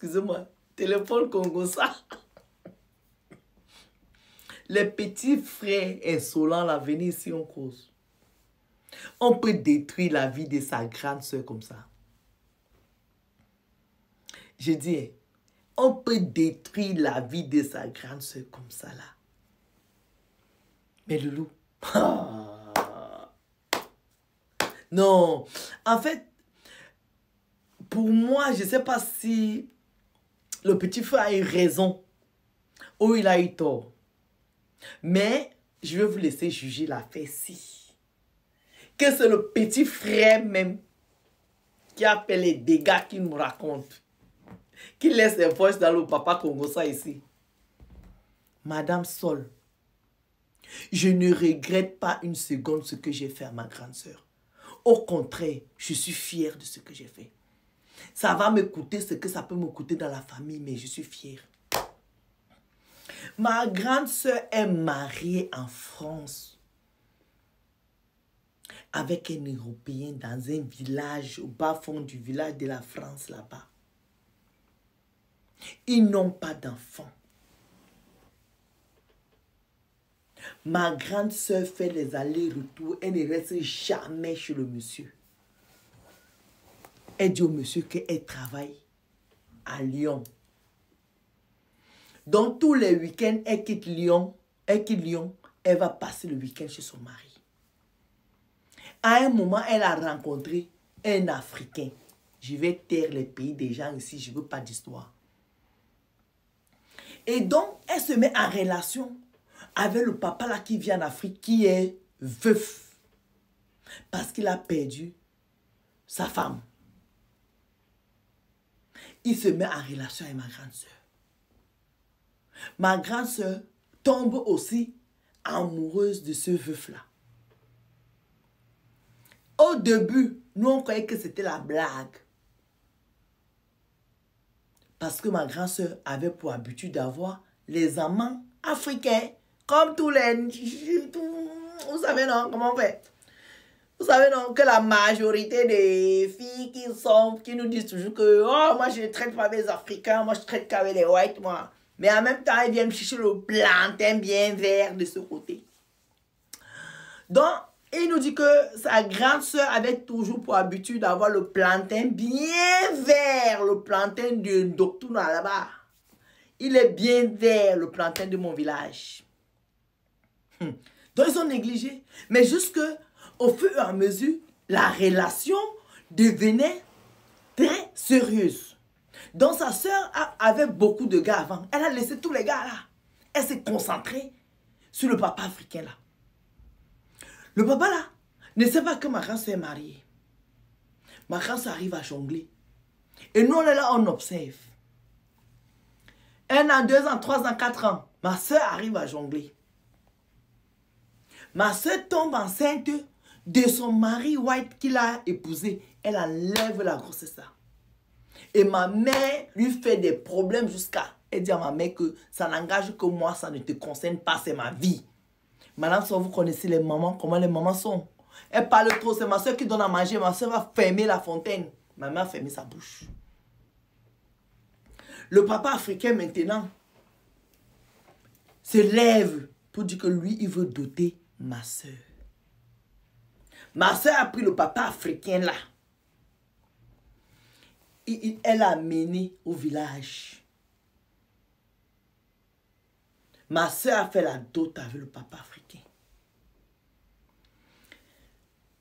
excusez-moi, téléphone Congo ça. Les petits frères insolents, là, venez ici, on cause. On peut détruire la vie de sa grande soeur comme ça. Je dis, on peut détruire la vie de sa grande soeur comme ça, là. Mais Loulou, non, en fait, pour moi, je ne sais pas si le petit frère a eu raison ou il a eu tort. Mais je vais vous laisser juger l'affaire-ci. Que c'est le petit frère même qui a fait les dégâts qu'il nous raconte. Qui laisse les poches dans le papa Congosa ici. Madame Sol, je ne regrette pas une seconde ce que j'ai fait à ma grande sœur. Au contraire, je suis fière de ce que j'ai fait. Ça va me coûter ce que ça peut me coûter dans la famille, mais je suis fière. Ma grande sœur est mariée en France avec un Européen dans un village, au bas fond du village de la France là-bas. Ils n'ont pas d'enfants. Ma grande sœur fait les allers-retours. Elle ne reste jamais chez le monsieur. Elle dit au monsieur qu'elle travaille à Lyon. Donc, tous les week-ends, elle quitte Lyon. Elle va passer le week-end chez son mari. À un moment, elle a rencontré un Africain. Je vais taire les pays des gens ici. Je ne veux pas d'histoire. Et donc, elle se met en relation avec le papa là qui vient en Afrique, qui est veuf. Parce qu'il a perdu sa femme. Il se met en relation avec ma grande sœur. Ma grande sœur tombe aussi amoureuse de ce veuf-là. Au début, nous on croyait que c'était la blague. Parce que ma grande sœur avait pour habitude d'avoir les amants africains. Comme tous les... Vous savez non, comment on fait? Vous savez non, que la majorité des filles qui nous disent toujours que oh, moi je ne traite pas avec les Africains, moi je traite qu'avec les whites, moi. Mais en même temps, ils viennent me chercher le plantain bien vert de ce côté. Donc, il nous dit que sa grande sœur avait toujours pour habitude d'avoir le plantain bien vert, le plantain de Doctouna là-bas. Il est bien vert, le plantain de mon village. Donc, ils ont négligé. Mais jusque au fur et à mesure, la relation devenait très sérieuse. Donc, sa sœur avait beaucoup de gars avant. Elle a laissé tous les gars là. Elle s'est concentrée sur le papa africain là. Le papa là ne sait pas que ma grande sœur est mariée. Ma grande sœur arrive à jongler. Et nous, on est là, on observe. 1 an, 2 ans, 3 ans, 4 ans. Ma sœur arrive à jongler. Ma sœur tombe enceinte de son mari white qu'il a épousé. Elle enlève la grossesse là. Et ma mère lui fait des problèmes jusqu'à... Elle dit à ma mère que ça n'engage que moi, ça ne te concerne pas, c'est ma vie. Madame, vous connaissez les mamans, comment les mamans sont. Elle parle trop, c'est ma soeur qui donne à manger. Ma soeur va fermer la fontaine. Ma mère a fermé sa bouche. Le papa africain maintenant se lève pour dire que lui, il veut doter ma soeur. Ma soeur a pris le papa africain là. Elle l'a amené au village. Ma soeur a fait la dot avec le papa africain.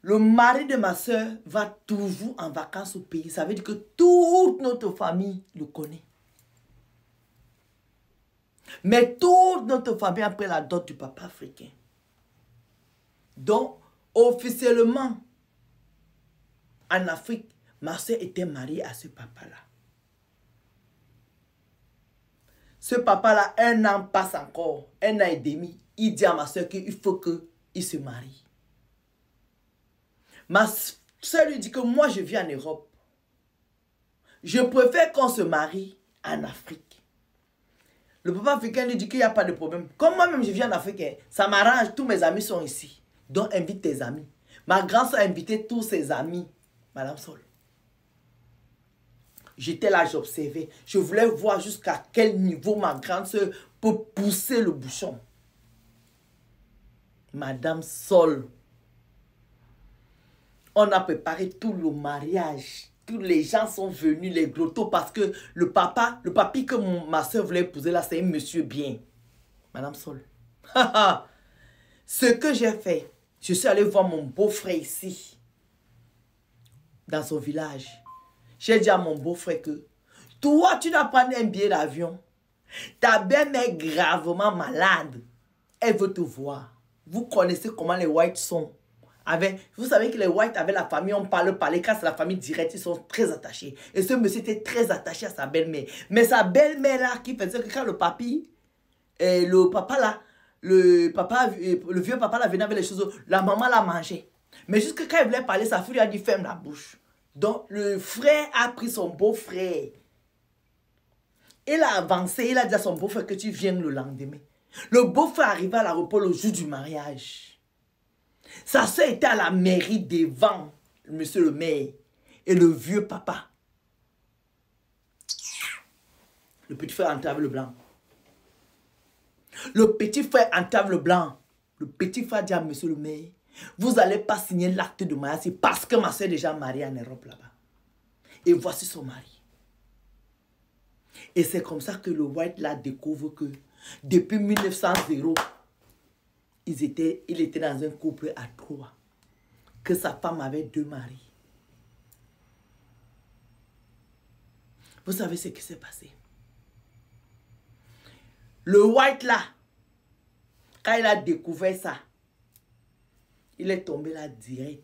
Le mari de ma soeur va toujours en vacances au pays. Ça veut dire que toute notre famille le connaît. Mais toute notre famille a pris la dot du papa africain. Donc, officiellement, en Afrique, ma soeur était mariée à ce papa-là. Ce papa-là, 1 an passe encore, 1 an et demi. Il dit à ma soeur qu'il faut qu'il se marie. Ma soeur lui dit que moi, je vis en Europe. Je préfère qu'on se marie en Afrique. Le papa africain lui dit qu'il n'y a pas de problème. Comme moi-même, je vis en Afrique, ça m'arrange, tous mes amis sont ici. Donc, invite tes amis. Ma grand-soeur a invité tous ses amis. Madame Sol. J'étais là, j'observais. Je voulais voir jusqu'à quel niveau ma grande soeur peut pousser le bouchon. Madame Sol. On a préparé tout le mariage. Tous les gens sont venus, les glottos, parce que le papi que ma soeur voulait épouser là, c'est un monsieur bien. Madame Sol. Ce que j'ai fait, je suis allé voir mon beau-frère ici, dans son village. J'ai dit à mon beau-frère que, toi, tu dois prendre un billet d'avion. Ta belle-mère est gravement malade. Elle veut te voir. Vous connaissez comment les Whites sont. Vous savez que les Whites, avec la famille, on parle. Quand c'est la famille directe, ils sont très attachés. Et ce monsieur était très attaché à sa belle-mère. Mais sa belle-mère là, qui faisait que quand le papi, le papa là, le vieux papa là venait avec les choses, la maman l'a mangé. Mais jusque quand il voulait parler, sa fille lui a dit ferme la bouche. Donc le frère a pris son beau-frère. Il a avancé, il a dit à son beau-frère que tu viennes le lendemain. Le beau-frère arriva à l'aéroport le jour du mariage. Sa soeur était à la mairie devant monsieur le maire et le vieux papa. Le petit frère entrave le blanc. Le petit frère entrave le blanc. Le petit frère dit à monsieur le maire, vous n'allez pas signer l'acte de mariage parce que ma soeur est déjà mariée en Europe là-bas. Et voici son mari. Et c'est comme ça que le White là découvre que depuis 1900, il était dans un couple à 3. Que sa femme avait 2 maris. Vous savez ce qui s'est passé? Le White là, quand il a découvert ça, il est tombé là direct.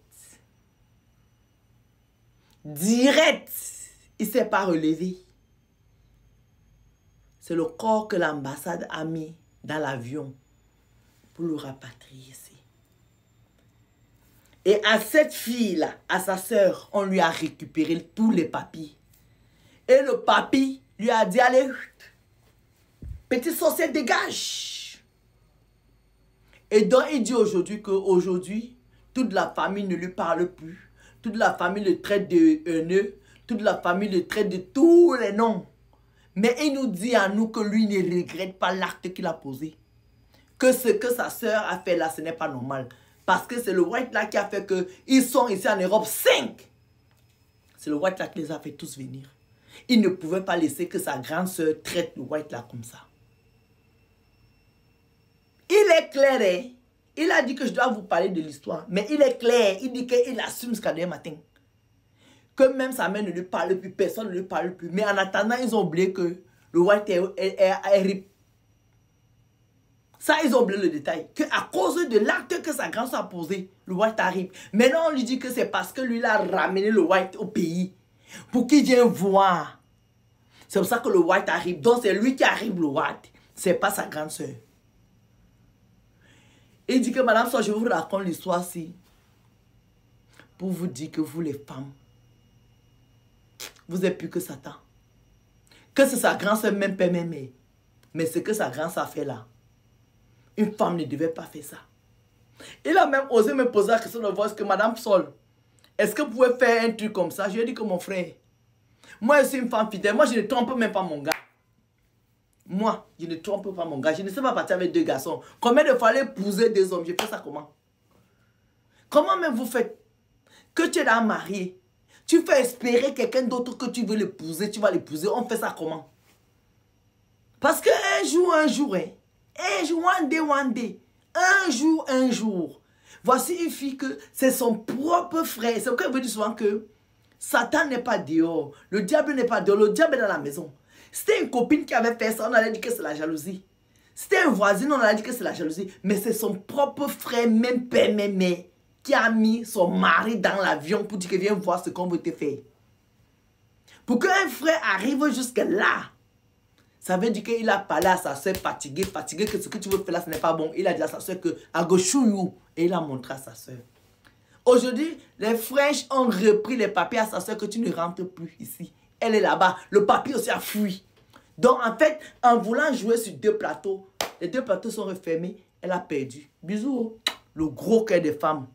Direct. Il ne s'est pas relevé. C'est le corps que l'ambassade a mis dans l'avion pour le rapatrier ici. Et à cette fille-là, à sa soeur, on lui a récupéré tous les papiers. Et le papi lui a dit, allez, petit sorcier, dégage. Et donc, il dit aujourd'hui qu'aujourd'hui, toute la famille ne lui parle plus. Toute la famille le traite de haineux. Toute la famille le traite de tous les noms. Mais il nous dit à nous que lui ne regrette pas l'acte qu'il a posé. Que ce que sa soeur a fait là, ce n'est pas normal. Parce que c'est le White là qui a fait qu'ils sont ici en Europe 5. C'est le White là qui les a fait tous venir. Il ne pouvait pas laisser que sa grande soeur traite le White là comme ça. Il est clair, hein? Il a dit que je dois vous parler de l'histoire. Mais il est clair. Il dit qu'il assume jusqu'à demain matin. Que même sa mère ne lui parle plus. Personne ne lui parle plus. Mais en attendant, ils ont oublié que le White est rip. Ça, ils ont oublié le détail. À cause de l'acte que sa grand-soeur a posé, le White arrive. Maintenant, on lui dit que c'est parce que lui, il a ramené le White au pays. Pour qu'il vienne voir. C'est pour ça que le White arrive. Donc, c'est lui qui arrive, le White. C'est pas sa grande-soeur. Il dit que madame, soit je vous raconte l'histoire-ci. Pour vous dire que vous, les femmes, vous êtes plus que Satan. Que c'est sa grand-soeur, même père, même mère. Mais ce que sa grand-soeur a fait là, une femme ne devait pas faire ça. Il a même osé me poser la question de voir, est-ce que madame Sol, est-ce que vous pouvez faire un truc comme ça? Je lui ai dit que mon frère, moi je suis une femme fidèle, moi je ne trompe même pas mon gars. Moi, je ne trompe pas mon gars. Je ne sais pas partir avec 2 garçons. Combien de fois aller épouser 2 hommes? Je fais ça comment? Comment même vous faites? Que tu es là marié. Tu fais espérer quelqu'un d'autre que tu veux l'épouser. Tu vas l'épouser. On fait ça comment? Parce que un jour, hein? Un jour, one day. Un jour. Voici une fille que c'est son propre frère. C'est pourquoi il veut dire souvent que Satan n'est pas dehors. Le diable n'est pas dehors. Le diable est dans la maison. C'était une copine qui avait fait ça, on allait dire que c'est la jalousie. C'était un voisin, on allait dire que c'est la jalousie. Mais c'est son propre frère, même père, même mère, qui a mis son mari dans l'avion pour dire qu'il vient voir ce qu'on veut te faire. Pour qu'un frère arrive jusque là, ça veut dire qu'il a parlé à sa soeur fatiguée, que ce que tu veux faire là, ce n'est pas bon. Il a dit à sa soeur que à gauche, et il a montré à sa soeur. Aujourd'hui, les frères ont repris les papiers à sa soeur que tu ne rentres plus ici. Elle est là-bas. Le papier aussi a fui. Donc, en fait, en voulant jouer sur 2 plateaux, les 2 plateaux sont refermés. Elle a perdu. Bisous. Le gros cœur des femmes.